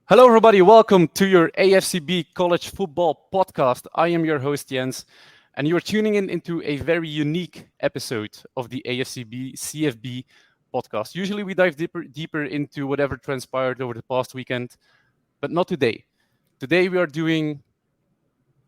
Hello, everybody. Welcome to your AFCB College Football Podcast. I am your host, Jens, and you are tuning in into a very unique episode of the AFCB CFB podcast. Usually, we dive deeper into whatever transpired over the past weekend, but not today. Today, we are doing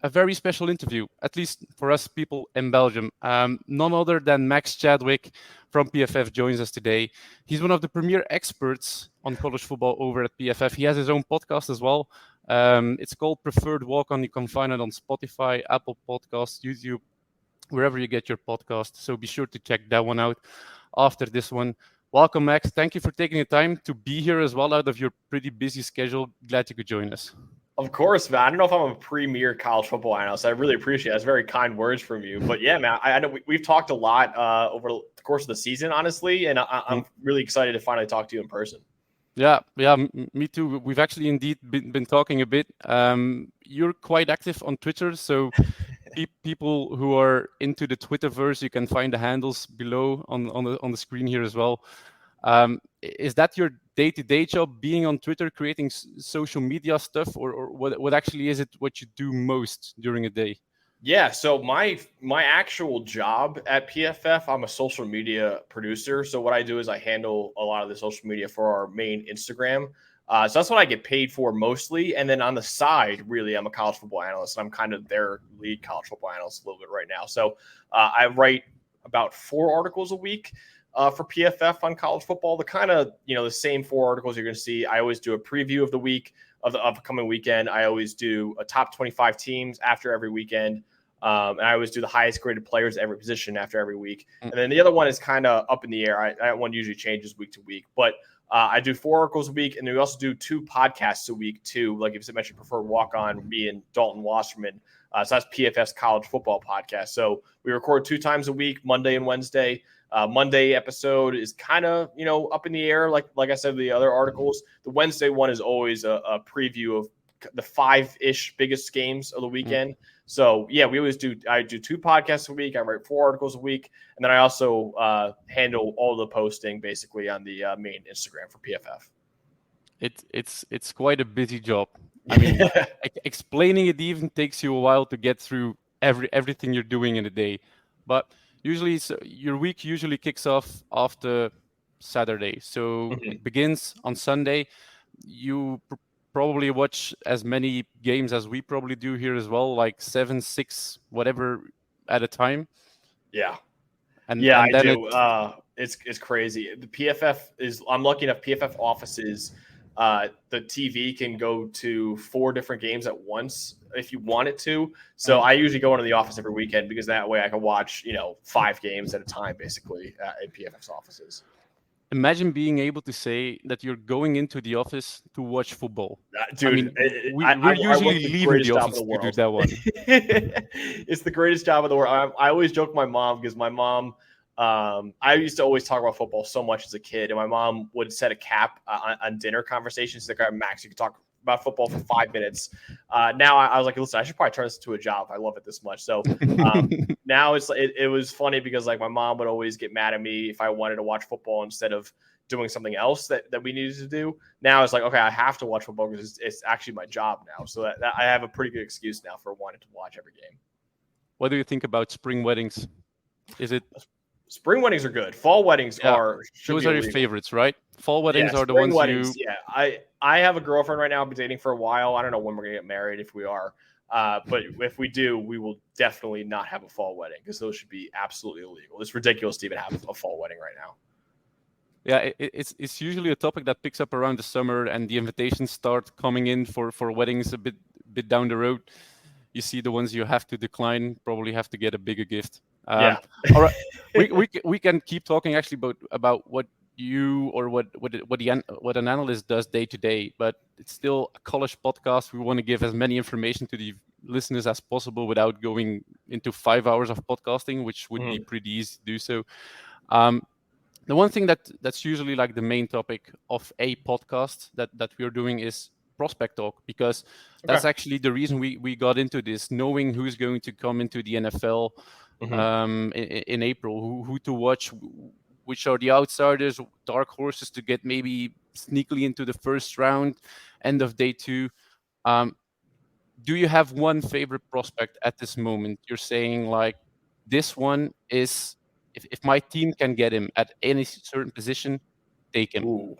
a very special interview, at least for us people in Belgium. None other than Max Chadwick from PFF joins us today. He's one of the premier experts on college football over at PFF. He has his own podcast as well. It's called Preferred Walk On. You can find it on Spotify, Apple Podcasts, YouTube, wherever you get your podcast. So be sure to check that one out after this one. Welcome, Max. Thank you for taking the time to be here as well out of your pretty busy schedule. Glad you could join us. Of course, man. I don't know if I'm a premier college football analyst. I really appreciate it. That's very kind words from you. But yeah, man, I know we've talked a lot over the course of the season, honestly, and I'm really excited to finally talk to you in person. Yeah, me too. We've actually indeed been talking a bit. You're quite active on Twitter, so people who are into the Twitterverse, you can find the handles below on the screen here as well. Is that your day-to-day job, being on Twitter, creating social media stuff, or what actually is it what you do most during a day? Yeah, so my actual job at PFF, I'm a social media producer. So what I do is I handle a lot of the social media for our main Instagram. So that's what I get paid for mostly. And then on the side, really, I'm a college football analyst. I'm kind of their lead college football analyst a little bit right now. So I write about 4 articles a week for PFF on college football. The kind of, the same 4 articles you're going to see. I always do a preview of the week, of the upcoming weekend. I always do a top 25 teams after every weekend. And I always do the highest graded players at every position after every week. And then the other one is kind of up in the air. That one usually changes week to week. But I do 4 articles a week, and then we also do 2 podcasts a week too. Like you mentioned, Preferred Walk On, me and Dalton Wasserman. So that's PFF's college football podcast. So we record 2 times a week, Monday and Wednesday. Monday episode is kind of, up in the air. Like I said, the other articles. The Wednesday one is always a preview of the 5-ish biggest games of the weekend. So yeah, I do 2 podcasts a week. I write 4 articles a week. And then I also handle all the posting basically on the main Instagram for PFF. It's quite a busy job. I mean, explaining it even takes you a while to get through everything you're doing in a day. But usually, your week usually kicks off after Saturday. So it begins on Sunday. You probably watch as many games as we probably do here as well, like 7, 6, whatever at a time. Yeah. And I then do. It's crazy. The PFF I'm lucky enough. PFF offices, the TV can go to 4 different games at once if you want it to. So I usually go into the office every weekend because that way I can watch, 5 games at a time, basically, in PFF's offices. Imagine being able to say that you're going into the office to watch football. Dude, we're usually leaving the office to do that one. It's the greatest job in the world. I always joke with my mom because my mom, I used to always talk about football so much as a kid, and my mom would set a cap on dinner conversations. Like, Max, you can talk about football for 5 minutes. Now I was like, listen, I should probably turn this into a job. I love it this much. So now it was funny because like my mom would always get mad at me if I wanted to watch football instead of doing something else that we needed to do. Now it's like, okay, I have to watch football because it's actually my job now. So that I have a pretty good excuse now for wanting to watch every game. What do you think about spring weddings? Is it? Spring weddings are good. Fall weddings are those are your favorites, right? Fall weddings are the ones weddings, I have a girlfriend right now. I've been dating for a while. I don't know when we're gonna get married, if we are. But if we do, we will definitely not have a fall wedding because those should be absolutely illegal. It's ridiculous to even have a fall wedding right now. Yeah, it's usually a topic that picks up around the summer, and the invitations start coming in for weddings a bit down the road. You see the ones you have to decline, probably have to get a bigger gift. Yeah. All right. we can keep talking actually about what you or what an analyst does day to day, but it's still a college podcast. We want to give as many information to the listeners as possible without going into 5 hours of podcasting, which would be pretty easy to do so. The one thing that's usually like the main topic of a podcast that we're doing is prospect talk, because that's actually the reason we got into this, knowing who's going to come into the NFL in April, who to watch, which are the outsiders, dark horses to get maybe sneakily into the first round, end of day 2. Do you have one favorite prospect at this moment? You're saying like this one is, if my team can get him at any certain position, take him. Ooh,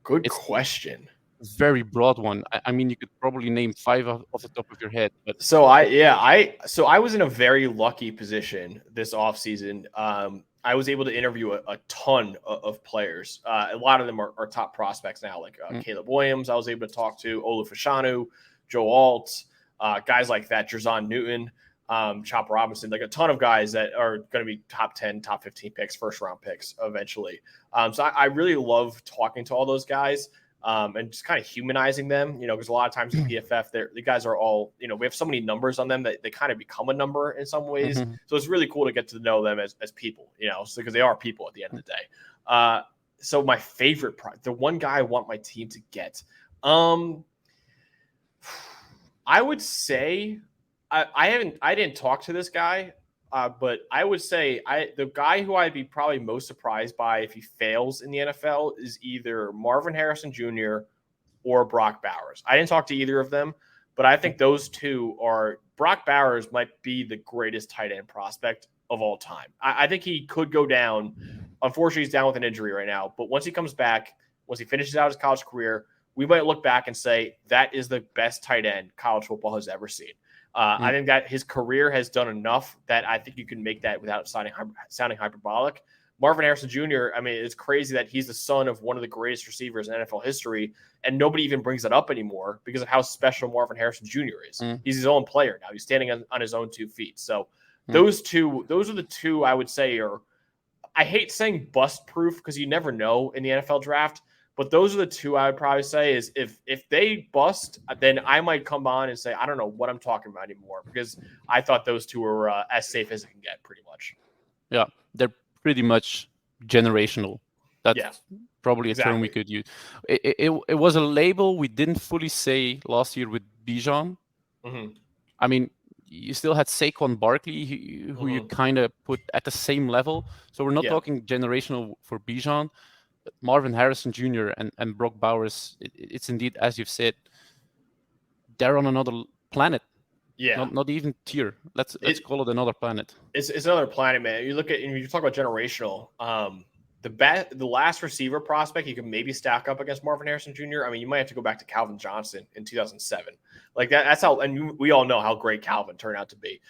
good It's question. a very broad one. I mean, you could probably name 5 off the top of your head, but So I was in a very lucky position this offseason. I was able to interview a ton of players. A lot of them are top prospects now, like Caleb Williams. I was able to talk to Olu Fashanu, Joe Alt, guys like that, Jerzon Newton, Chop Robinson, like a ton of guys that are going to be top 10, top 15 picks, first round picks eventually. So I really love talking to all those guys. And just kind of humanizing them, because a lot of times in PFF, the guys are all, we have so many numbers on them that they kind of become a number in some ways. So it's really cool to get to know them as people, because they are people at the end of the day. So my favorite, the one guy I want my team to get, I would say I didn't talk to this guy. But I would say the guy who I'd be probably most surprised by if he fails in the NFL is either Marvin Harrison Jr. or Brock Bowers. I didn't talk to either of them, but I think those two are – Brock Bowers might be the greatest tight end prospect of all time. I think he could go down. Unfortunately, he's down with an injury right now. But once he comes back, once he finishes out his college career, we might look back and say that is the best tight end college football has ever seen. I think that his career has done enough that I think you can make that without sounding hyperbolic. Marvin Harrison Jr., I mean, it's crazy that he's the son of one of the greatest receivers in NFL history, and nobody even brings it up anymore because of how special Marvin Harrison Jr. is. He's his own player now. He's standing on his own 2 feet. So those are the two I would say are – I hate saying bust-proof because you never know in the NFL draft, but those are the two I would probably say is if they bust, then I might come on and say, I don't know what I'm talking about anymore because I thought those two were as safe as it can get pretty much. Yeah, they're pretty much generational. That's probably a term we could use. It was a label we didn't fully say last year with Bijan. I mean, you still had Saquon Barkley, who you kind of put at the same level. So we're not talking generational for Bijan. Marvin Harrison Jr. and Brock Bowers, it's indeed, as you've said, they're on another planet. Yeah. Not even tier. Let's call it another planet. It's another planet, man. You look at, and you talk about generational, the last receiver prospect you can maybe stack up against Marvin Harrison Jr. I mean, you might have to go back to Calvin Johnson in 2007. Like that's how, and we all know how great Calvin turned out to be.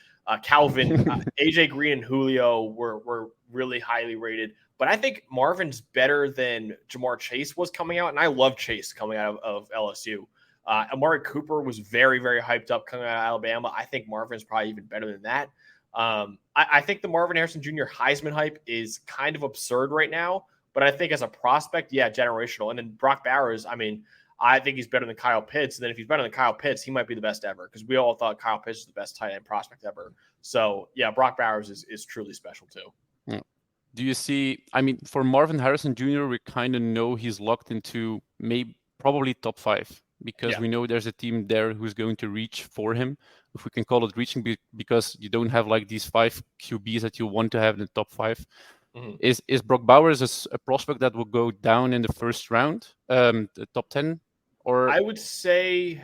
Calvin, AJ Green and Julio were really highly rated. But I think Marvin's better than Jamar Chase was coming out, and I love Chase coming out of LSU. Amari Cooper was very, very hyped up coming out of Alabama. I think Marvin's probably even better than that. I think the Marvin Harrison Jr. Heisman hype is kind of absurd right now, but I think as a prospect, generational. And then Brock Bowers, I mean, I think he's better than Kyle Pitts. And then if he's better than Kyle Pitts, he might be the best ever because we all thought Kyle Pitts was the best tight end prospect ever. So, Brock Bowers is truly special too. Yeah. Do you see, I mean, for Marvin Harrison Jr., we kind of know he's locked into probably top 5 because we know there's a team there who's going to reach for him, if we can call it reaching, because you don't have like these 5 QBs that you want to have in the top 5. Is Brock Bowers a prospect that will go down in the first round, the top 10? Or I would say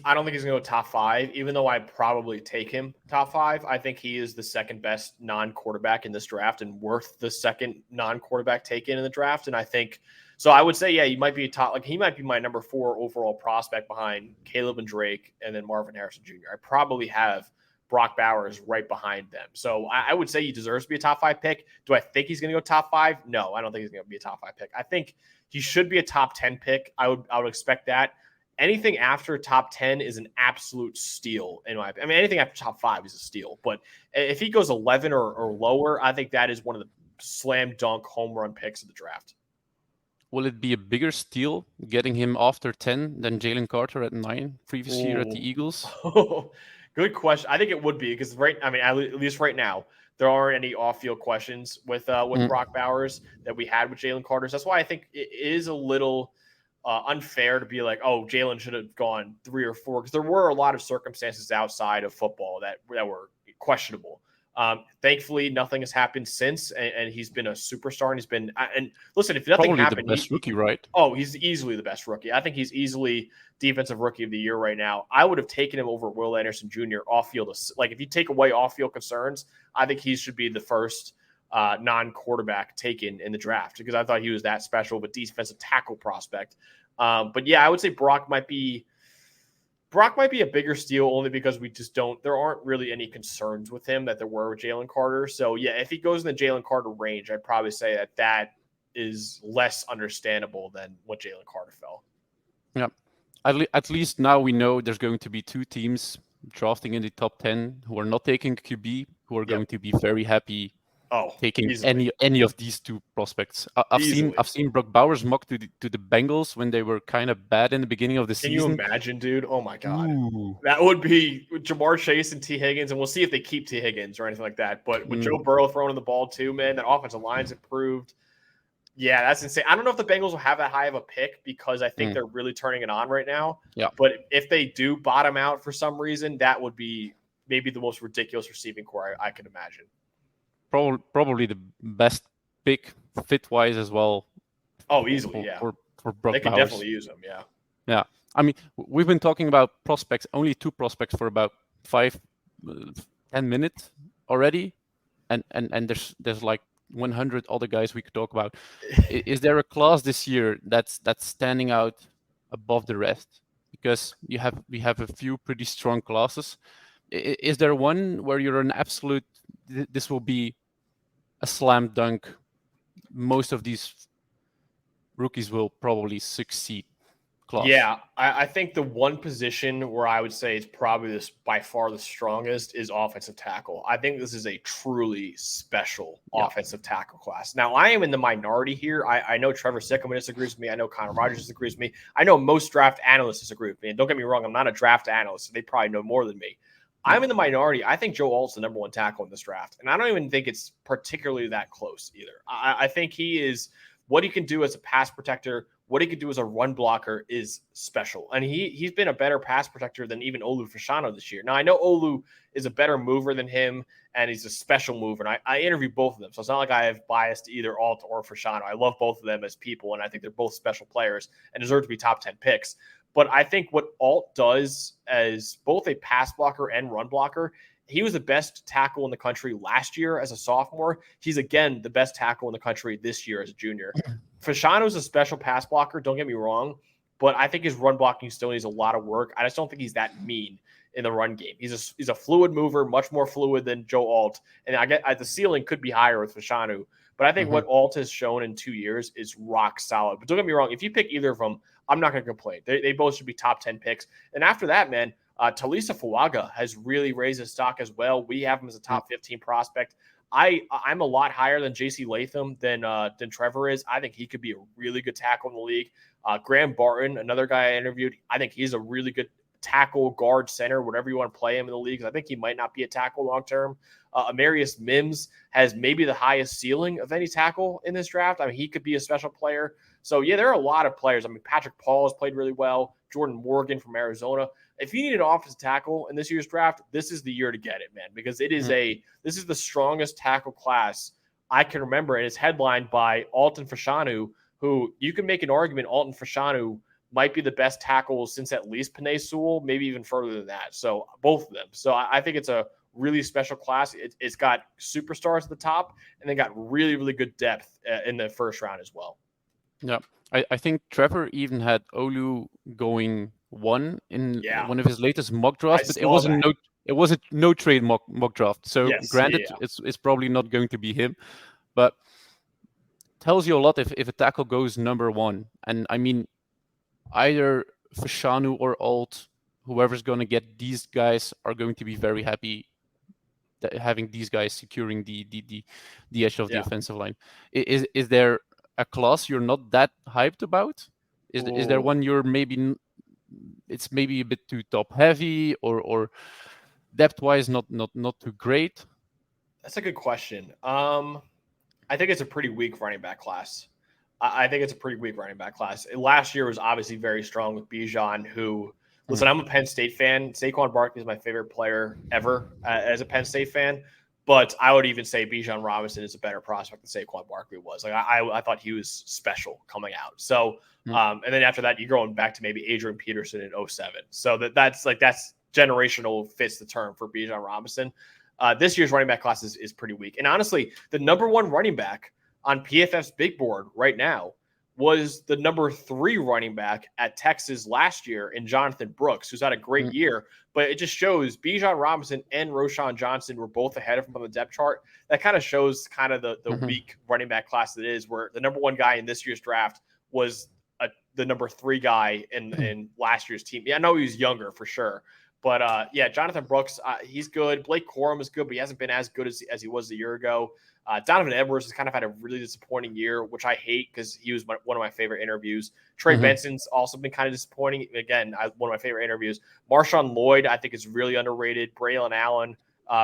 I don't think he's going to go top 5, even though I'd probably take him top 5. I think he is the second best non-quarterback in this draft and worth the second non-quarterback taken in the draft. And I think, so I would say, he might be he might be my number 4 overall prospect behind Caleb and Drake and then Marvin Harrison Jr. I probably have Brock Bowers right behind them. So I would say he deserves to be a top 5 pick. Do I think he's going to go top 5? No, I don't think he's going to be a top 5 pick. I think he should be a top 10 pick. I would expect that. Anything after top 10 is an absolute steal in my opinion. I mean, anything after top 5 is a steal. But if he goes 11 or lower, I think that is one of the slam dunk home run picks of the draft. Will it be a bigger steal getting him after 10 than Jalen Carter at 9 previous year at the Eagles? Good question. I think it would be because at least right now, there aren't any off-field questions with Brock Bowers that we had with Jalen Carter. So that's why I think it is a little unfair to be like, oh, Jalen should have gone 3 or 4, because there were a lot of circumstances outside of football that were questionable. Thankfully, nothing has happened since, and he's been a superstar. And he's been and listen, if nothing Probably happened, the best rookie, right? he's easily the best rookie. I think he's easily defensive rookie of the year right now. I would have taken him over Will Anderson Jr. off field. Like if you take away off field concerns, I think he should be the first non-quarterback taken in the draft because I thought he was that special of a defensive tackle prospect. But yeah, I would say Brock might be a bigger steal only because there aren't really any concerns with him that there were with Jalen Carter. So yeah, if he goes in the Jalen Carter range, I'd probably say that is less understandable than what Jalen Carter fell. Yeah. At least now we know there's going to be 2 teams drafting in the top 10 who are not taking QB, who are going to be very happy taking any of these 2 prospects. I've seen Brock Bowers mock to the Bengals when they were kind of bad in the beginning of the season. Can you imagine, dude? Oh my God. Ooh. That would be Jamar Chase and T. Higgins, and we'll see if they keep T. Higgins or anything like that. But with Joe Burrow throwing the ball too, man, that offensive line's improved. Yeah, that's insane. I don't know if the Bengals will have that high of a pick because I think they're really turning it on right now. Yeah. But if they do bottom out for some reason, that would be maybe the most ridiculous receiving core I can imagine. Probably the best pick fit-wise as well. Oh, easily, for Brock they could Bowers. definitely use him, yeah. Yeah, I mean, we've been talking about prospects, only 2 prospects for about 5-10 minutes already, and there's like 100 other guys we could talk about. Is there a class this year that's standing out above the rest? Because we have a few pretty strong classes. Is there one where you're an absolute? This will be a slam dunk. Most of these rookies will probably succeed. Class. Yeah, I think the one position where I would say is probably by far the strongest is offensive tackle. I think this is a truly special offensive tackle class. Now, I am in the minority here. I know Trevor Sickleman disagrees with me. I know Connor Rogers disagrees with me. I know most draft analysts disagree with me. And don't get me wrong, I'm not a draft analyst. So they probably know more than me. I'm in the minority. I think Joe Alt's the number 1 tackle in this draft. And I don't even think it's particularly that close either. I think he is what he can do as a pass protector, what he can do as a run blocker is special. And he's been a better pass protector than even Olu Fashanu this year. Now, I know Olu is a better mover than him, and he's a special mover. And I interviewed both of them. So it's not like I have bias to either Alt or Fashanu. I love both of them as people, and I think they're both special players and deserve to be top 10 picks. But I think what Alt does as both a pass blocker and run blocker, he was the best tackle in the country last year as a sophomore. He's, again, the best tackle in the country this year as a junior. Fashanu is a special pass blocker, don't get me wrong, but I think his run blocking still needs a lot of work. I just don't think he's that mean in the run game. He's a fluid mover, much more fluid than Joe Alt, and the ceiling could be higher with Fashanu. But I think what Alt has shown in 2 years is rock solid. But don't get me wrong, if you pick either of them, I'm not going to complain. They both should be top 10 picks. And after that, man, Talisa Fuaga has really raised his stock as well. We have him as a top 15 prospect. I'm a lot higher than J.C. Latham than Trevor is. I think he could be a really good tackle in the league. Graham Barton, another guy I interviewed, I think he's a really good tackle, guard, center, whatever you want to play him in the league. I think he might not be a tackle long term. Amarius Mims has maybe the highest ceiling of any tackle in this draft. I mean, he could be a special player. So, yeah, there are a lot of players. I mean, Patrick Paul has played really well. Jordan Morgan from Arizona. If you need an offensive tackle in this year's draft, this is the year to get it, man, because it is this is the strongest tackle class I can remember, and it's headlined by Alton Fashanu, who you can make an argument Alton Fashanu might be the best tackle since at least Penei Sewell, maybe even further than that. So both of them. So I think it's a really special class. It's got superstars at the top, and they got really, really good depth in the first round as well. Yeah, I think Trevor even had Olu going 1 in one of his latest mock drafts, but it was a no trade mock draft. So granted, it's probably not going to be him, but tells you a lot if a tackle goes number 1. And I mean, either Fashanu or Alt, whoever's going to get these guys are going to be very happy that having these guys securing the edge of the offensive line. Is there a class you're not that hyped about? Is there one you're maybe it's maybe a bit too top heavy or depth wise not too great? That's a good question. I think it's a pretty weak running back class. Last year was obviously very strong with Bijan, who, listen, I'm a Penn State fan. Saquon Barkley is my favorite player ever as a Penn State fan. But I would even say Bijan Robinson is a better prospect than Saquon Barkley was. Like I thought he was special coming out. So and then after that, you're going back to maybe Adrian Peterson in 2007. So that's generational fits the term for Bijan Robinson. This year's running back class is pretty weak. And honestly, the number one running back on PFF's big board right now was the number 3 running back at Texas last year in Jonathan Brooks, who's had a great year. But it just shows Bijan Robinson and Roschon Johnson were both ahead of him on the depth chart. That kind of shows kind of the weak running back class that it is, where the number 1 guy in this year's draft was the number 3 guy in last year's team. Yeah, I know he was younger for sure. But, Jonathan Brooks, he's good. Blake Corum is good, but he hasn't been as good as he was a year ago. Donovan Edwards has kind of had a really disappointing year, which I hate because he was one of my favorite interviews. Trey Benson's also been kind of disappointing. Again, one of my favorite interviews. Marshawn Lloyd, I think, is really underrated. Braylon Allen,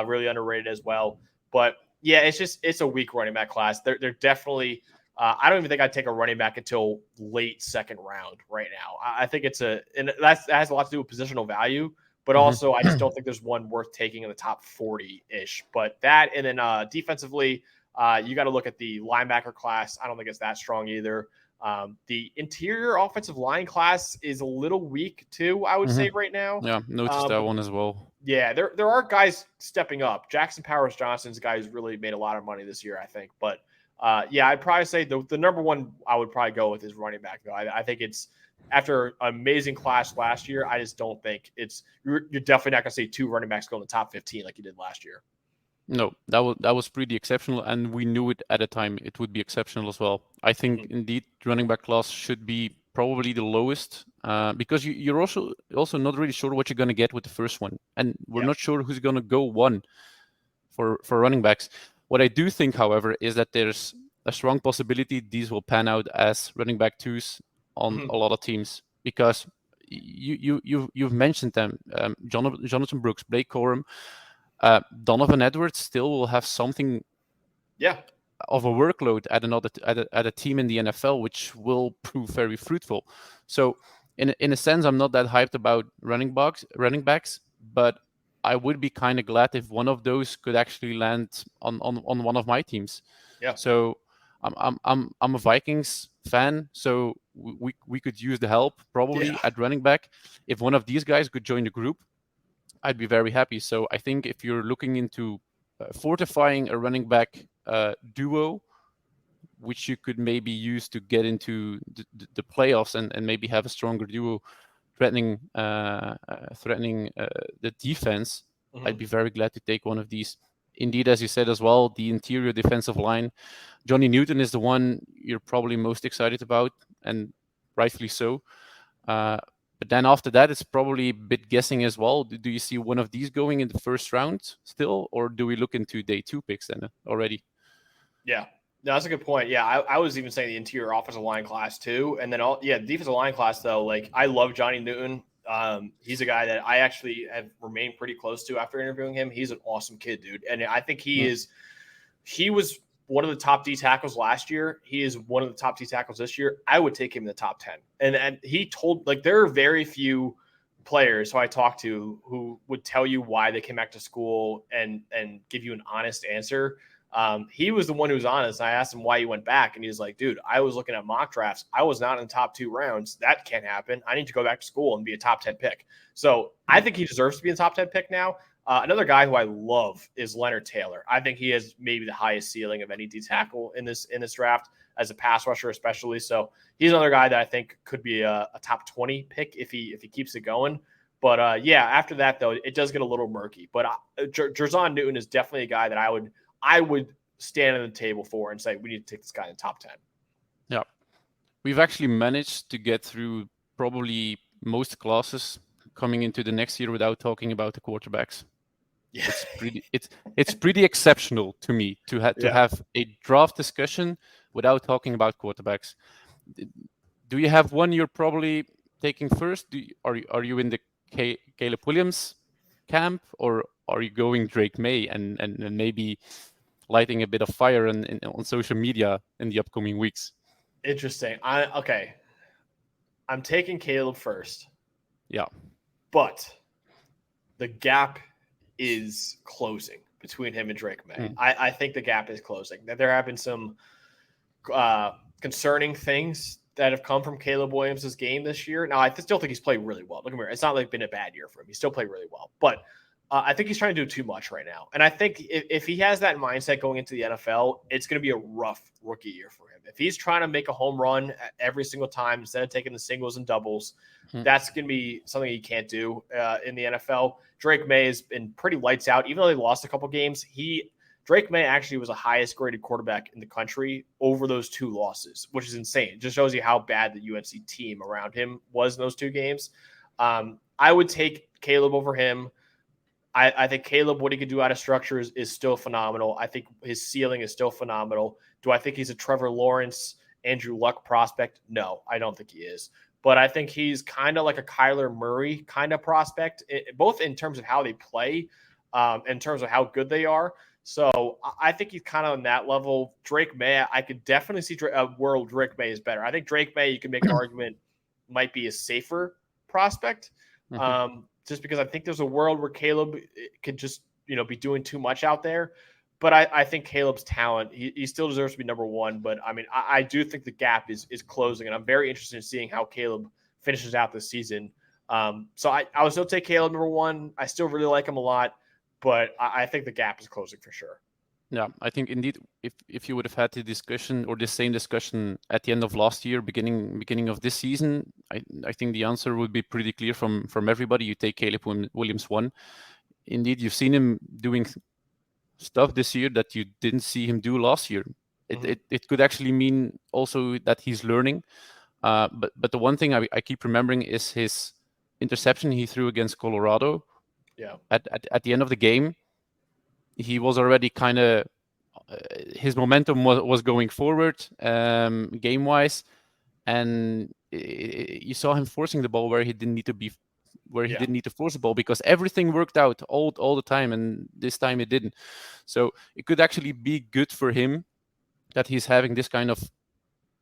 really underrated as well. But, yeah, it's a weak running back class. They're definitely I don't even think I'd take a running back until late second round right now. I think and that has a lot to do with positional value. But also, I just don't think there's one worth taking in the top 40-ish. But that, and then defensively, you got to look at the linebacker class. I don't think it's that strong either. The interior offensive line class is a little weak too, I would say right now. Yeah, noticed that one as well. Yeah, there are guys stepping up. Jackson Powers Johnson's a guy who's really made a lot of money this year, I think. But I'd probably say the number one I would probably go with is running back, though. I think it's after an amazing class last year, I just don't think you're definitely not going to see 2 running backs go in the top 15 like you did last year. No, that was pretty exceptional, and we knew it at a time it would be exceptional as well. I think indeed running back class should be probably the lowest because you're also not really sure what you're going to get with the first one, and we're not sure who's going to go 1 for running backs. What I do think, however, is that there's a strong possibility these will pan out as running back 2s on a lot of teams, because you've mentioned them, Jonathan Brooks, Blake Corum, Donovan Edwards still will have something of a workload at a team in the NFL, which will prove very fruitful. So in a sense, I'm not that hyped about running backs, but I would be kind of glad if one of those could actually land on one of my teams. Yeah. So I'm a Vikings fan, so we could use the help probably at running back. If one of these guys could join the group, I'd be very happy. So I think if you're looking into fortifying a running back duo, which you could maybe use to get into the playoffs and maybe have a stronger duo threatening the defense, I'd be very glad to take one of these. Indeed, as you said as well, the interior defensive line, Johnny Newton is the one you're probably most excited about, and rightfully so. But then after that, it's probably a bit guessing as well. Do you see one of these going in the first round still, or do we look into day 2 picks then already? Yeah, no, that's a good point. Yeah, I was even saying the interior offensive line class too. And then the defensive line class, though, like I love Johnny Newton. He's a guy that I actually have remained pretty close to after interviewing him. He's an awesome kid, dude. And I think he was one of the top D tackles last year. He is one of the top D tackles this year. I would take him in the top 10. And he told, like, there are very few players who I talked to who would tell you why they came back to school and give you an honest answer. He was the one who was honest. I asked him why he went back, and he was like, dude, I was looking at mock drafts. I was not in the top 2 rounds. That can't happen. I need to go back to school and be a top 10 pick. So I think he deserves to be a top 10 pick now. Another guy who I love is Leonard Taylor. I think he has maybe the highest ceiling of any D tackle in this draft as a pass rusher, especially. So he's another guy that I think could be a top 20 pick if he keeps it going. But after that though, it does get a little murky. But Jerzon Newton is definitely a guy that I would stand on the table for and say we need to take this guy in the top 10. Yeah, we've actually managed to get through probably most classes coming into the next year without talking about the quarterbacks. Yeah. It's pretty exceptional to me to have a draft discussion without talking about quarterbacks. Do you have one you're probably taking first? Are you in the Caleb Williams camp, or are you going Drake Maye and maybe lighting a bit of fire on social media in the upcoming weeks? Interesting. I'm taking Caleb first. Yeah. But the gap is closing. between him and Drake Maye. I think the gap is closing. There have been some concerning things that have come from Caleb Williams' game this year. Now, I still think he's played really well. Look at me. It's not like been a bad year for him. He still played really well. But I think he's trying to do too much right now. And I think if he has that mindset going into the NFL, it's going to be a rough rookie year for him. If he's trying to make a home run every single time instead of taking the singles and doubles, that's going to be something he can't do in the NFL. Drake Maye has been pretty lights out. Even though they lost a couple games, Drake Maye actually was the highest graded quarterback in the country over those 2 losses, which is insane. It just shows you how bad the UNC team around him was in those 2 games. I would take Caleb over him. I think Caleb, what he could do out of structures is still phenomenal. I think his ceiling is still phenomenal. Do I think he's a Trevor Lawrence, Andrew Luck prospect? No, I don't think he is. But I think he's kind of like a Kyler Murray kind of prospect, both in terms of how they play, in terms of how good they are. So I think he's kind of on that level. Drake Maye, I could definitely see a world Drake Maye is better. I think Drake Maye, you can make an argument, might be a safer prospect. Just because I think there's a world where Caleb could just, be doing too much out there. But I think Caleb's talent, he still deserves to be number 1. But, I mean, I do think the gap is closing, and I'm very interested in seeing how Caleb finishes out this season. So I would still take Caleb number 1. I still really like him a lot, but I think the gap is closing for sure. Yeah, I think indeed, if you would have had the discussion or the same discussion at the end of last year, beginning of this season, I think the answer would be pretty clear from everybody. You take Caleb Williams 1. Indeed, you've seen him doing stuff this year that you didn't see him do last year. It could actually mean also that he's learning. But the one thing I keep remembering is his interception he threw against Colorado. Yeah. At the end of the game, he was already kind of his momentum was going forward game wise, and you saw him forcing the ball where he didn't need to be, he didn't need to force the ball because everything worked out all the time, and this time it didn't. So it could actually be good for him that he's having this kind of,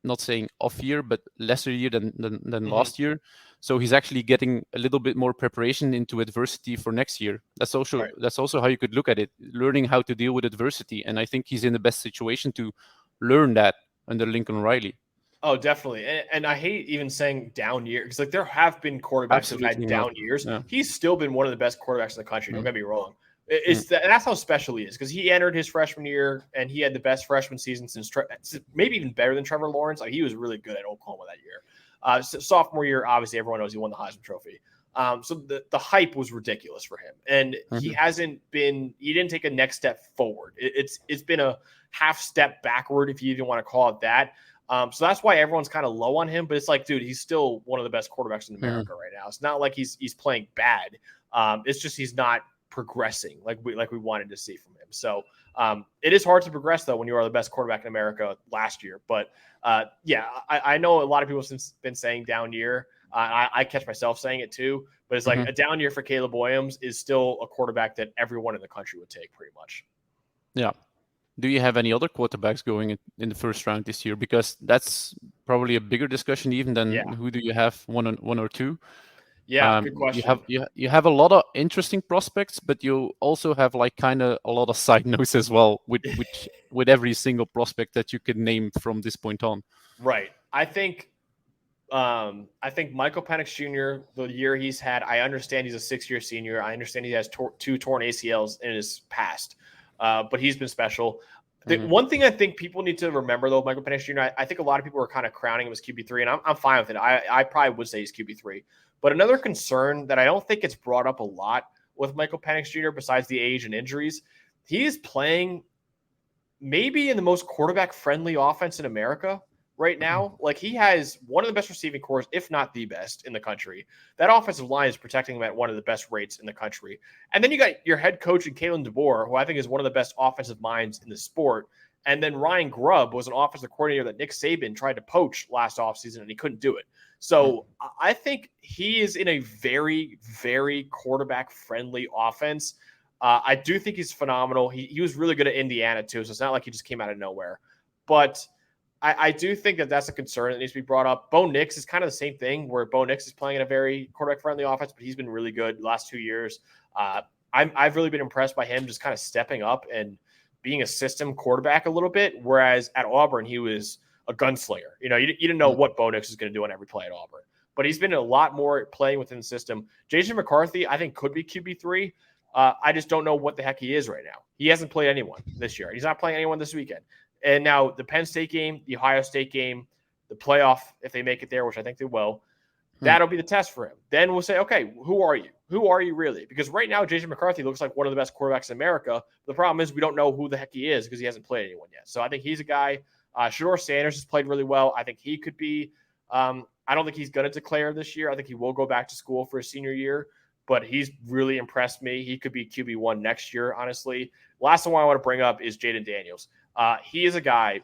not saying off year, but lesser year than last year. So he's actually getting a little bit more preparation into adversity for next year. That's also how you could look at it, learning how to deal with adversity. And I think he's in the best situation to learn that under Lincoln Riley. Oh, definitely. And I hate even saying down year, because there have been quarterbacks who've had down years. Yeah. He's still been one of the best quarterbacks in the country. Don't get me wrong. That's how special he is, because he entered his freshman year and he had the best freshman season since maybe even better than Trevor Lawrence. He was really good at Oklahoma that year. Sophomore year, obviously everyone knows he won the Heisman Trophy. So the hype was ridiculous for him, and he didn't take a next step forward. It's been a half step backward, if you even want to call it that. So that's why everyone's kind of low on him. But it's like, dude, he's still one of the best quarterbacks in America right now. It's not like he's playing bad. It's just he's not progressing like we wanted to see from him. So it is hard to progress though when you are the best quarterback in America last year. But I know a lot of people have been saying down year. I catch myself saying it too, but it's like a down year for Caleb Williams is still a quarterback that everyone in the country would take pretty much. Yeah. Do you have any other quarterbacks going in the first round this year? Because that's probably a bigger discussion even than who do you have one or two. Yeah, good question. You have a lot of interesting prospects, but you also have kind of a lot of side notes as well with every single prospect that you can name from this point on. Right. I think Michael Penix Jr., the year he's had, I understand he's a 6-year senior. I understand he has 2 torn ACLs in his past, but he's been special. The one thing I think people need to remember, though, Michael Penix Jr., I think a lot of people are kind of crowning him as QB3, and I'm fine with it. I probably would say he's QB3. But another concern that I don't think gets brought up a lot with Michael Penix Jr., besides the age and injuries, he is playing maybe in the most quarterback-friendly offense in America right now. Like, he has one of the best receiving corps, if not the best in the country. That offensive line is protecting him at one of the best rates in the country. And then you got your head coach in Kalen DeBoer, who I think is one of the best offensive minds in the sport. And then Ryan Grubb was an offensive coordinator that Nick Saban tried to poach last offseason, and he couldn't do it. So I think he is in a very, very quarterback-friendly offense. I do think he's phenomenal. He was really good at Indiana, too, so it's not like he just came out of nowhere. But I do think that that's a concern that needs to be brought up. Bo Nix is kind of the same thing, where Bo Nix is playing in a very quarterback-friendly offense, but he's been really good the last 2 years. I've really been impressed by him just kind of stepping up and being a system quarterback a little bit. Whereas at Auburn, he was a gunslinger. You didn't know what Bo Nix was going to do on every play at Auburn. But he's been a lot more playing within the system. JJ McCarthy, I think, could be QB3. I just don't know what the heck he is right now. He hasn't played anyone this year. He's not playing anyone this weekend. And now the Penn State game, the Ohio State game, the playoff, if they make it there, which I think they will, that'll be the test for him. Then we'll say, okay, who are you? Who are you really? Because right now, JJ McCarthy looks like one of the best quarterbacks in America. The problem is we don't know who the heck he is because he hasn't played anyone yet. So I think he's a guy. Shedeur Sanders has played really well. I think he could be I don't think he's going to declare this year. I think he will go back to school for his senior year, but he's really impressed me. He could be QB1 next year, honestly. Last one I want to bring up is Jaden Daniels. He is a guy,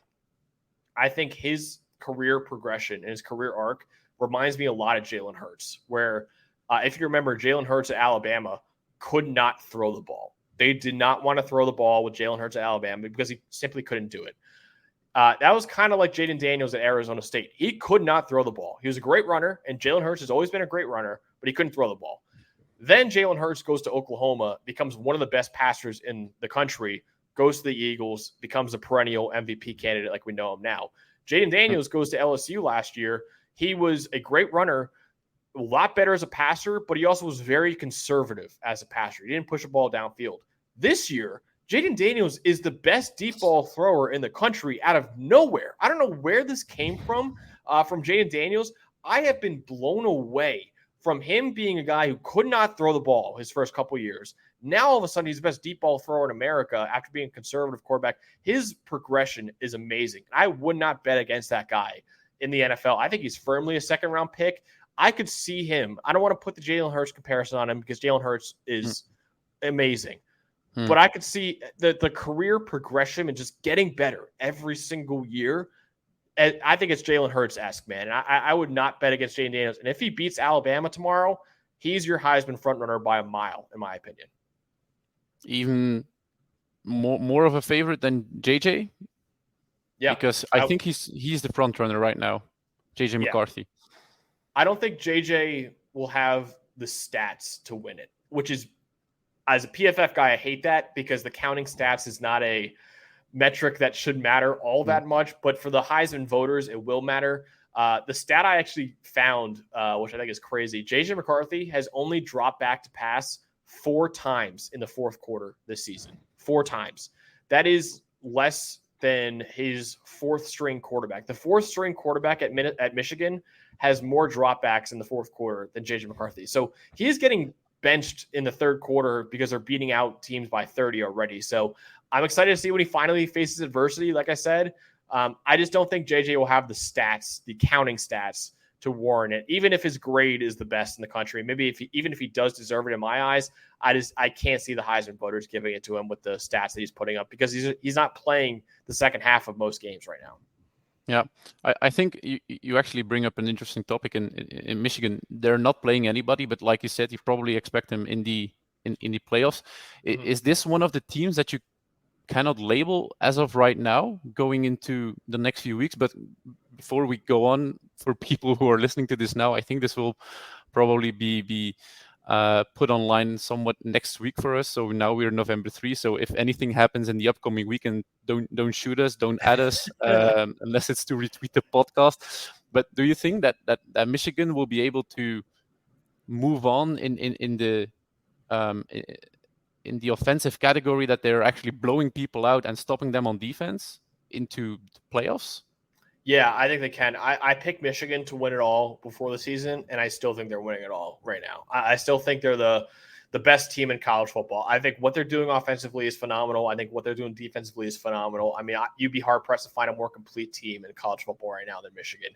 I think his career progression and his career arc reminds me a lot of Jalen Hurts, where if you remember, Jalen Hurts at Alabama could not throw the ball. They did not want to throw the ball with Jalen Hurts at Alabama because he simply couldn't do it. That was kind of like Jaden Daniels at Arizona State. He could not throw the ball. He was a great runner, and Jalen Hurts has always been a great runner, but he couldn't throw the ball. Then Jalen Hurts goes to Oklahoma, becomes one of the best passers in the country, goes to the Eagles, becomes a perennial MVP candidate like we know him now. Jaden Daniels goes to LSU last year. He was a great runner, a lot better as a passer, but he also was very conservative as a passer. He didn't push the ball downfield. This year, Jaden Daniels is the best deep ball thrower in the country out of nowhere. I don't know where this came from Jaden Daniels. I have been blown away from him being a guy who could not throw the ball his first couple years. Now, all of a sudden, he's the best deep ball thrower in America after being a conservative quarterback. His progression is amazing. I would not bet against that guy in the NFL. I think he's firmly a second-round pick. I could see him. I don't want to put the Jalen Hurts comparison on him because Jalen Hurts is amazing. But I could see the career progression and just getting better every single year. And I think it's Jalen Hurts-esque, man. And I would not bet against Jaden Daniels. And if he beats Alabama tomorrow, he's your Heisman frontrunner by a mile, in my opinion. Even more of a favorite than JJ? Yeah. Because I think he's the frontrunner right now, JJ McCarthy. I don't think JJ will have the stats to win it, which is, as a PFF guy, I hate that because the counting stats is not a metric that should matter all that much. But for the Heisman voters, it will matter. The stat I actually found, which I think is crazy, JJ McCarthy has only dropped back to pass 4 times in the fourth quarter this season. 4 times. That is less than his fourth-string quarterback. The fourth-string quarterback at Michigan has more dropbacks in the fourth quarter than JJ McCarthy. So he is getting benched in the third quarter because they're beating out teams by 30 already. So I'm excited to see when he finally faces adversity. Like I said, I just don't think JJ will have the stats, the counting stats, to warrant it. Even if his grade is the best in the country, maybe even if he does deserve it in my eyes, I can't see the Heisman voters giving it to him with the stats that he's putting up because he's not playing the second half of most games right now. Yeah, I think you actually bring up an interesting topic. In Michigan, they're not playing anybody, but like you said, you probably expect them in the playoffs. Mm-hmm. Is this one of the teams that you cannot label as of right now going into the next few weeks? But before we go on, for people who are listening to this now, I think this will probably be put online somewhat next week for us. So now we're November 3. So if anything happens in the upcoming weekend, don't shoot us, don't add us, unless it's to retweet the podcast. But do you think that Michigan will be able to move on in the offensive category, that they're actually blowing people out and stopping them on defense into the playoffs? Yeah, I think they can. I picked Michigan to win it all before the season, and I still think they're winning it all right now. I still think they're the best team in college football. I think what they're doing offensively is phenomenal. I think what they're doing defensively is phenomenal. I mean, you'd be hard-pressed to find a more complete team in college football right now than Michigan.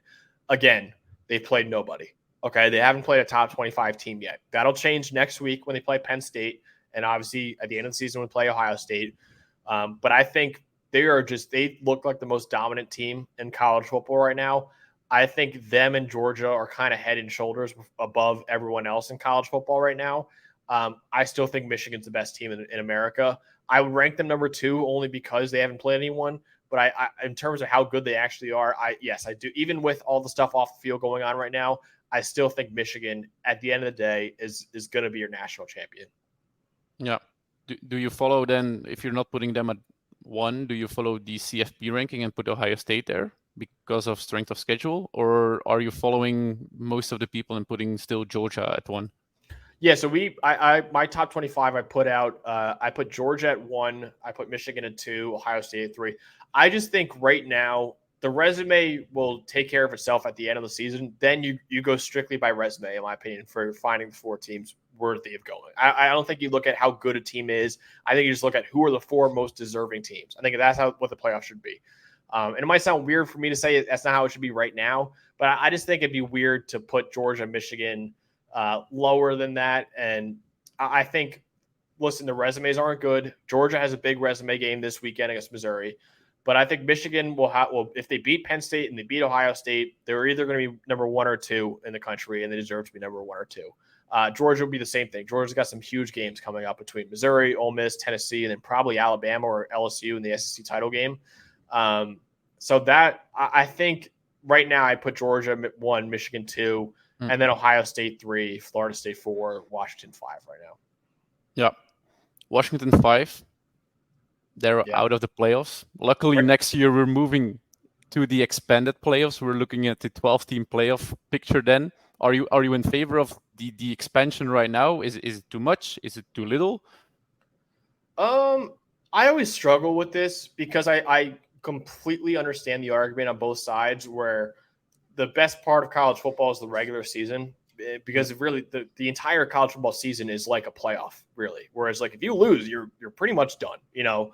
Again, they've played nobody. Okay, they haven't played a top 25 team yet. That'll change next week when they play Penn State, and obviously at the end of the season when we play Ohio State. But I think they look like the most dominant team in college football right now. I think them and Georgia are kind of head and shoulders above everyone else in college football right now. I still think Michigan's the best team in America. I would rank them number 2 only because they haven't played anyone. But I in terms of how good they actually are, I do. Even with all the stuff off the field going on right now, I still think Michigan, at the end of the day, is going to be your national champion. Yeah. Do you follow then, if you're not putting them at 1, do you follow the CFP ranking and put Ohio State there because of strength of schedule? Or are you following most of the people and putting still Georgia at 1? Yeah, so my top 25, I put out, I put Georgia at 1, I put Michigan at 2, Ohio State at 3. I just think right now the resume will take care of itself at the end of the season. Then you go strictly by resume, in my opinion, for finding the 4 teams worthy of going. I don't think you look at how good a team is. I think you just look at who are the 4 most deserving teams. I think that's what the playoffs should be. And it might sound weird for me to say that's not how it should be right now, but I just think it'd be weird to put Georgia, Michigan lower than that. And I think, listen, the resumes aren't good. Georgia has a big resume game this weekend against Missouri. But I think Michigan will if they beat Penn State and they beat Ohio State, they're either going to be number 1 or 2 in the country, and they deserve to be number 1 or 2. Georgia will be the same thing. Georgia's got some huge games coming up between Missouri, Ole Miss, Tennessee, and then probably Alabama or LSU in the SEC title game. So that I think right now I put Georgia 1, Michigan 2, and then Ohio State 3, Florida State 4, Washington 5 right now. Yeah. Washington 5. They're out of the playoffs. Luckily, next year we're moving to the expanded playoffs. We're looking at the 12-team playoff picture then. Are you in favor of the expansion right now? Is it too much? Is it too little? I always struggle with this because I completely understand the argument on both sides where the best part of college football is the regular season, because really the entire college football season is like a playoff, really. Whereas like if you lose, you're pretty much done, you know?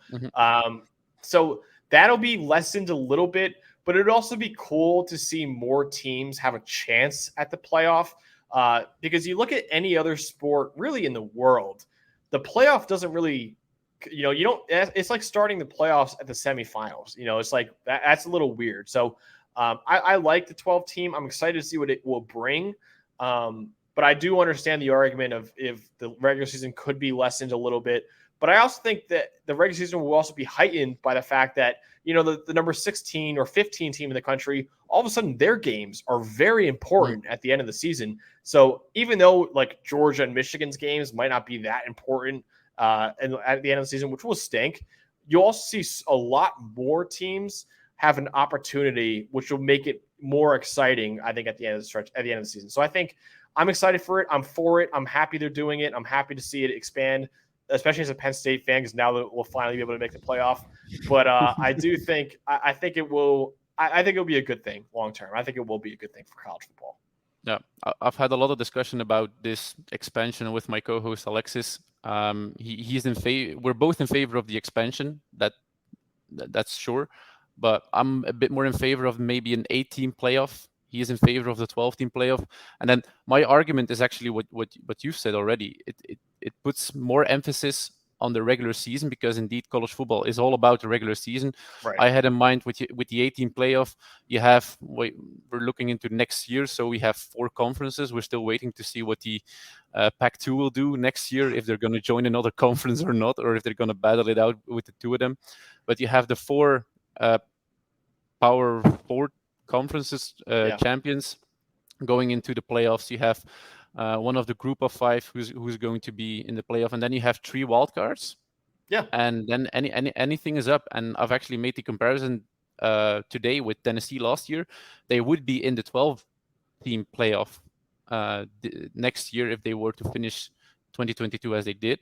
So that'll be lessened a little bit, but it'd also be cool to see more teams have a chance at the playoff. Because you look at any other sport really in the world, the playoff doesn't really, you don't, it's like starting the playoffs at the semifinals, it's like that's a little weird. So I like the 12 team. I'm excited to see what it will bring. But I do understand the argument of if the regular season could be lessened a little bit. But I also think that the regular season will also be heightened by the fact that, the number 16 or 15 team in the country, all of a sudden their games are very important at the end of the season. So even though like Georgia and Michigan's games might not be that important and at the end of the season, which will stink, you'll also see a lot more teams have an opportunity, which will make it more exciting, I think, at the end of the stretch, at the end of the season. So I think I'm excited for it. I'm for it. I'm happy they're doing it. I'm happy to see it expand, especially as a Penn State fan, because now we'll finally be able to make the playoff. But I do think I think it will. I think it'll be a good thing long term. I think it will be a good thing for college football. Yeah, I've had a lot of discussion about this expansion with my co-host Alexis. He's in favor. We're both in favor of the expansion. That's sure. But I'm a bit more in favor of maybe an 8-team playoff. He is in favor of the 12-team playoff. And then my argument is actually what you've said already. It puts more emphasis on the regular season, because indeed college football is all about the regular season. Right. I had in mind with the 8-team playoff, we're looking into next year. So we have 4 conferences. We're still waiting to see what the Pac-2 will do next year, if they're going to join another conference or not, or if they're going to battle it out with the 2 of them. But you have the 4 Power 4 conferences champions going into the playoffs. You have one of the group of 5 who's going to be in the playoff, and then you have 3 wildcards. Yeah, and then anything is up. And I've actually made the comparison today with Tennessee last year. They would be in the 12-team playoff next year if they were to finish 2022 as they did.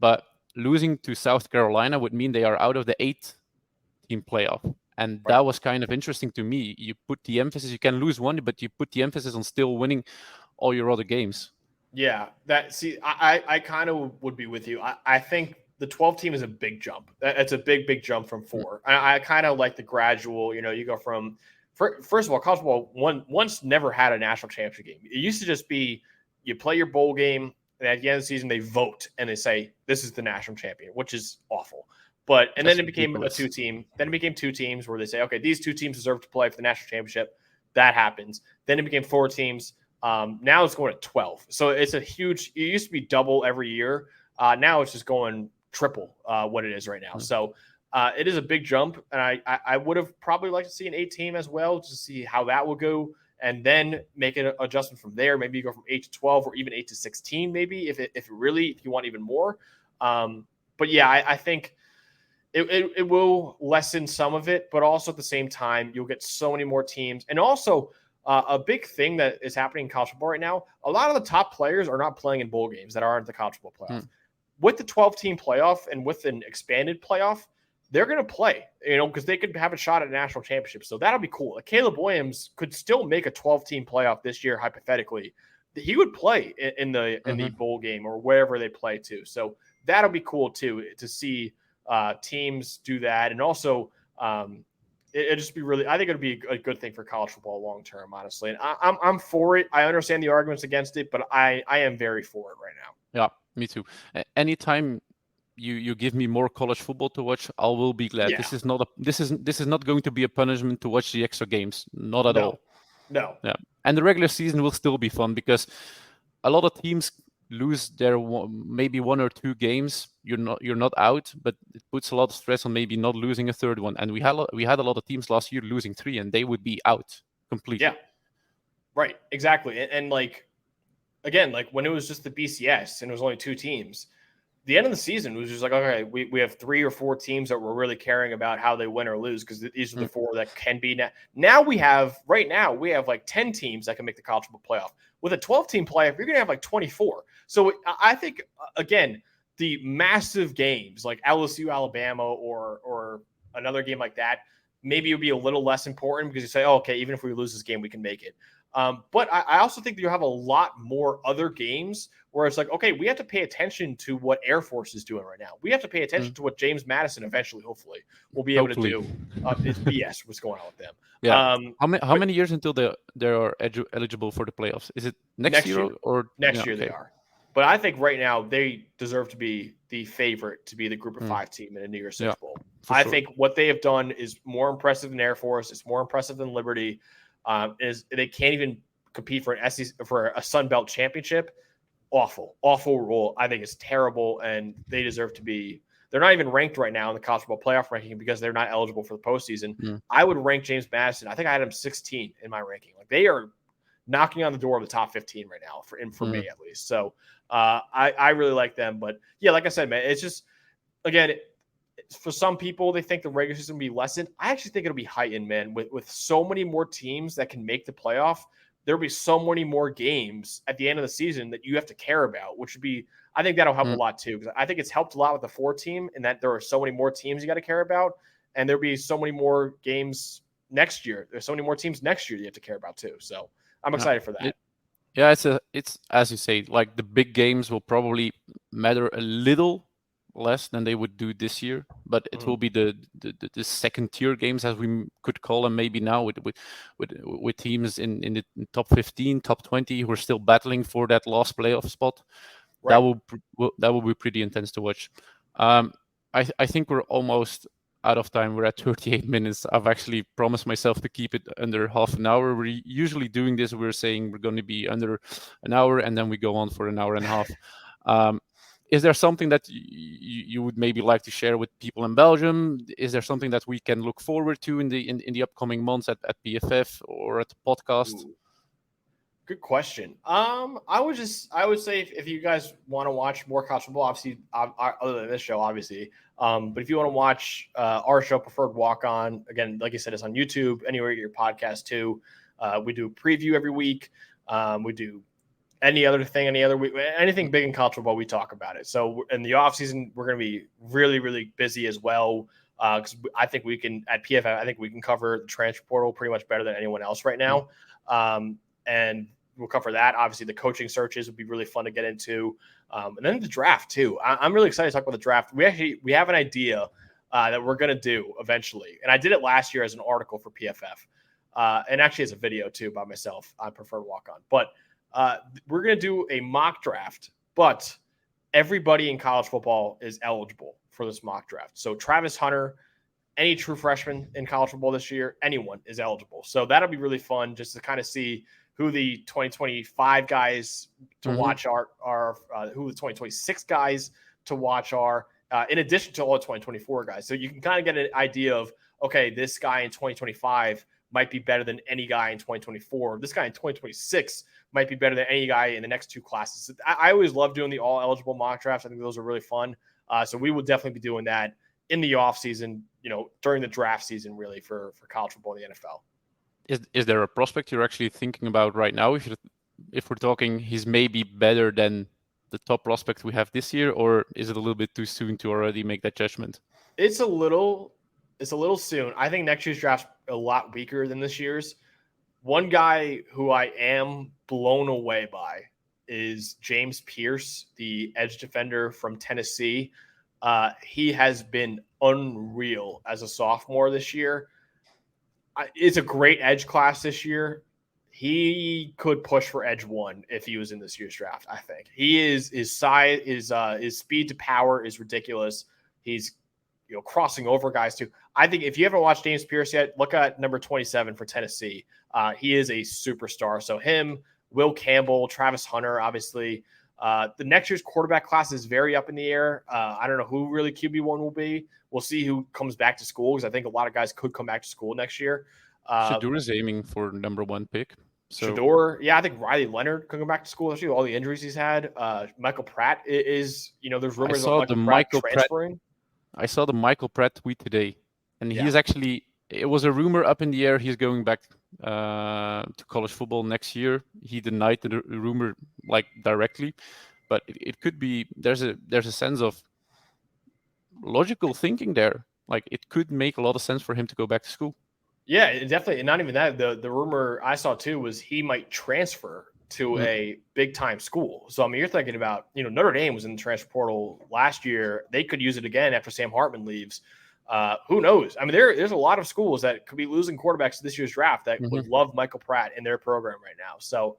But losing to South Carolina would mean they are out of the 8-team playoff. And that was kind of interesting to me. You put the emphasis, you can lose one, but you put the emphasis on still winning all your other games. Yeah, I kind of would be with you. I think the 12 team is a big jump. It's a big jump from 4. I kind of like the gradual, you go from, first of all, college football once never had a national championship game. It used to just be you play your bowl game, and at the end of the season, they vote and they say, this is the national champion, which is awful. Then it became a 2-team. Then it became 2 teams where they say, okay, these 2 teams deserve to play for the national championship. That happens. Then it became 4 teams. Now it's going to 12. So it's a huge, it used to be double every year. Now it's just going triple what it is right now. So it is a big jump. And I would have probably liked to see an 8-team as well, to see how that will go, and then make an adjustment from there. Maybe you go from 8 to 12 or even 8 to 16, maybe if you want even more. But yeah, I think it will lessen some of it, but also at the same time, you'll get so many more teams. And also, a big thing that is happening in college football right now, a lot of the top players are not playing in bowl games that aren't the college football playoff. With the 12-team playoff and with an expanded playoff, they're going to play, because they could have a shot at a national championship. So that'll be cool. Like Caleb Williams could still make a 12-team playoff this year, hypothetically. He would play in the bowl game or wherever they play to. So that'll be cool too, to see teams do that. And also, it'd just be really, I think it'd be a good thing for college football long term, honestly. And I'm for it. I understand the arguments against it, but I am very for it right now. Yeah, me too. Anytime you give me more college football to watch, I will be glad. Yeah. This is not going to be a punishment to watch the extra games. Not at all. No. Yeah. And the regular season will still be fun because a lot of teams lose their maybe 1 or 2 games. You're not out, but it puts a lot of stress on maybe not losing a third one. And we had a lot of teams last year losing 3, and they would be out completely. Yeah. Right. Exactly. And like, again, like when it was just the BCS and it was only 2 teams, the end of the season was just like, okay, we have 3 or 4 teams that we're really caring about how they win or lose, because these are the 4 that can be. Now we have like 10 teams that can make the college football playoff. With a 12-team playoff, you're going to have like 24. So I think, again, the massive games like LSU, Alabama, or another game like that, maybe it would be a little less important because you say, oh, okay, even if we lose this game, we can make it. But I also think that you have a lot more other games where it's like, okay, we have to pay attention to what Air Force is doing right now. We have to pay attention to what James Madison eventually, hopefully, will be able to do. It's BS what's going on with them. Yeah. How many years until they are eligible for the playoffs? Is it next year or next year? Okay. They are. But I think right now they deserve to be the favorite to be the Group of 5 team in a New Year's Six Bowl. I think what they have done is more impressive than Air Force. It's more impressive than Liberty. Is they can't even compete for an SEC, for a Sun Belt championship. Awful rule. I think it's terrible, and they deserve to be. They're not even ranked right now in the college football playoff ranking because they're not eligible for the postseason. I would rank James Madison. I think I had him 16 in my ranking. Like they are knocking on the door of the top 15 right now for me at least. So I really like them, but yeah, like I said, man, it's just, again, for some people, they think the regular season will be lessened. I actually think it'll be heightened, man. With so many more teams that can make the playoff, there'll be so many more games at the end of the season that you have to care about, which would be, I think that'll help a lot too. Because I think it's helped a lot with the 4 team, and that there are so many more teams you got to care about, and there'll be so many more games next year. There's so many more teams next year you have to care about too. So I'm excited for that. It's as you say, like the big games will probably matter a little less than they would do this year, but it will be the second tier games, as we could call them maybe now, with teams in the top 15, top 20 who are still battling for that last playoff spot. Right. That will be pretty intense to watch. I think we're almost out of time. We're at 38 minutes. I've actually promised myself to keep it under half an hour. We're usually doing this. We're saying we're going to be under an hour, and then we go on for an hour and a half. Is there something that you would maybe like to share with people in Belgium? Is there something that we can look forward to in the upcoming months at PFF or at the podcast? Ooh. Good question. I would say if you guys want to watch more college football, obviously, other than this show, obviously, but if you want to watch our show, Preferred Walk On, again, like I said, it's on YouTube, anywhere you get your podcast too. We do a preview every week. We do any other week, anything big in college football, we talk about it. So in the off season, we're going to be really, really busy as well. Because I think we can at PFF, I think we can cover the transfer portal pretty much better than anyone else right now. And we'll cover that. Obviously, the coaching searches would be really fun to get into. And then the draft too. I'm really excited to talk about the draft. We have an idea that we're going to do eventually. And I did it last year as an article for PFF. And actually as a video too by myself. I prefer Walk On. But we're going to do a mock draft. But everybody in college football is eligible for this mock draft. So Travis Hunter, any true freshman in college football this year, anyone is eligible. So that'll be really fun just to kind of see who the 2025 guys to watch are, who the 2026 guys to watch are, in addition to all the 2024 guys. So you can kind of get an idea of, okay, this guy in 2025 might be better than any guy in 2024. This guy in 2026 might be better than any guy in the next 2 classes. I always love doing the all eligible mock drafts. I think those are really fun. So we will definitely be doing that in the off season, during the draft season, really for college football in the NFL. Is there a prospect you're actually thinking about right now? If we're talking, he's maybe better than the top prospect we have this year, or is it a little bit too soon to already make that judgment? It's a little soon. I think next year's draft's a lot weaker than this year's. One guy who I am blown away by is James Pierce, the edge defender from Tennessee. He has been unreal as a sophomore this year. It's a great edge class this year. He could push for edge one if he was in this year's draft. I think his size, his speed to power is ridiculous. He's crossing over guys too. I think if you haven't watched James Pierce yet, look at number 27 for Tennessee. He is a superstar. So him, Will Campbell, Travis Hunter, obviously. The next year's quarterback class is very up in the air. I don't know who really QB1 will be. We'll see who comes back to school, because I think a lot of guys could come back to school next year. Shedeur is aiming for number 1 pick. So Shedeur, yeah, I think Riley Leonard could come back to school, especially with all the injuries he's had. Michael Pratt is, there's rumors of Michael Pratt transferring. I saw the Michael Pratt tweet today, and he's actually, it was a rumor up in the air. He's going back to college football next year. He denied the rumor directly, but it could be, there's a sense of logical thinking there. It could make a lot of sense for him to go back to school. Yeah, definitely. And not even that. The rumor I saw too was he might transfer to a big time school. So, I mean, you're thinking about, Notre Dame was in the transfer portal last year. They could use it again after Sam Hartman leaves. Who knows? I mean, there's a lot of schools that could be losing quarterbacks this year's draft that would love Michael Pratt in their program right now. So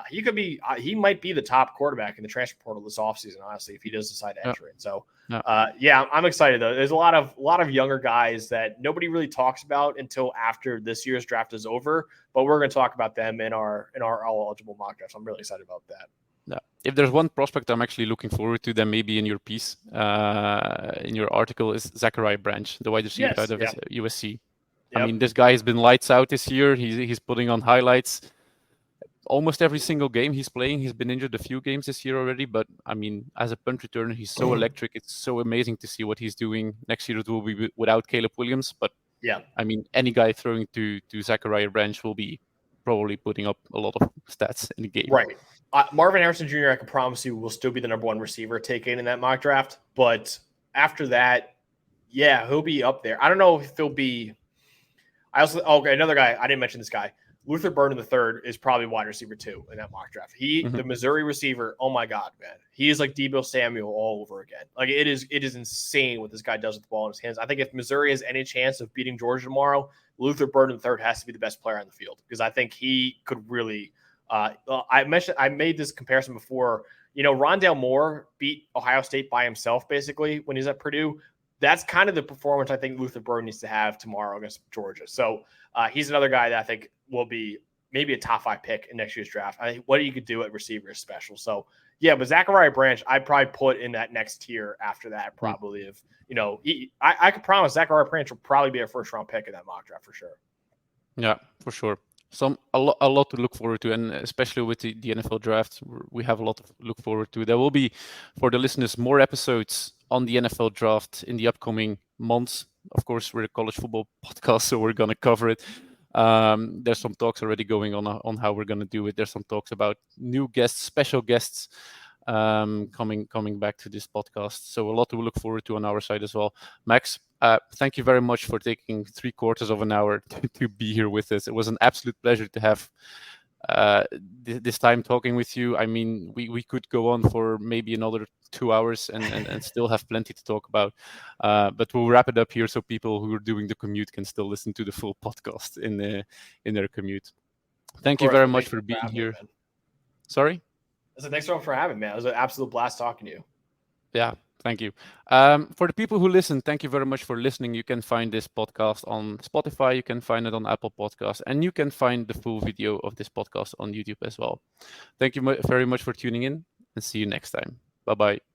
he might be the top quarterback in the transfer portal this offseason, honestly, if he does decide to enter it. So, I'm excited though. There's a lot of younger guys that nobody really talks about until after this year's draft is over, but we're going to talk about them in our all eligible mock drafts. I'm really excited about that. Yeah. If there's one prospect I'm actually looking forward to, then maybe in your piece, in your article, is Zachariah Branch, the wide receiver out of USC. Yep. I mean, this guy has been lights out this year. He's putting on highlights. Almost every single game he's playing. He's been injured a few games this year already, but I mean, as a punt returner, he's so electric. It's so amazing to see what he's doing. Next year it will be without Caleb Williams, but I mean, any guy throwing to Zachariah Branch will be probably putting up a lot of stats in the game. Right. Marvin Harrison Jr., I can promise you, will still be the number 1 receiver taken in that mock draft, but after that, he'll be up there. I don't know if he'll be. Another guy. I didn't mention this guy. Luther Burden III is probably wide receiver 2 in that mock draft. The Missouri receiver, oh my God, man. He is like Deebo Samuel all over again. It is insane what this guy does with the ball in his hands. I think if Missouri has any chance of beating Georgia tomorrow, Luther Burden III has to be the best player on the field, because I think he could really I made this comparison before. Rondale Moore beat Ohio State by himself, basically, when he's at Purdue. That's kind of the performance I think Luther Burden needs to have tomorrow against Georgia. So he's another guy that I think will be maybe a top 5 pick in next year's draft. I think what he could do at receiver is special. So, but Zachariah Branch, I'd probably put in that next tier after that, probably. If I could promise Zachariah Branch will probably be a first-round pick in that mock draft for sure. Yeah, for sure. A lot to look forward to, and especially with the NFL draft, we have a lot to look forward to. There will be, for the listeners, more episodes on the NFL draft in the upcoming months. Of course, we're a college football podcast, so we're going to cover it. There's some talks already going on how we're going to do it. There's some talks about new guests, special guests coming back to this podcast. So a lot to look forward to on our side as well. Max, thank you very much for taking 3/4 of an hour to be here with us. It was an absolute pleasure to have this time talking with you. I mean, we could go on for maybe another 2 hours and still have plenty to talk about. But we'll wrap it up here so people who are doing the commute can still listen to the full podcast in their commute. Thank you very much for being here. Sorry? I said, thanks for having me, man. It was an absolute blast talking to you. Yeah, thank you. For the people who listen, thank you very much for listening. You can find this podcast on Spotify. You can find it on Apple Podcasts. And you can find the full video of this podcast on YouTube as well. Thank you very much for tuning in, and see you next time. Bye-bye.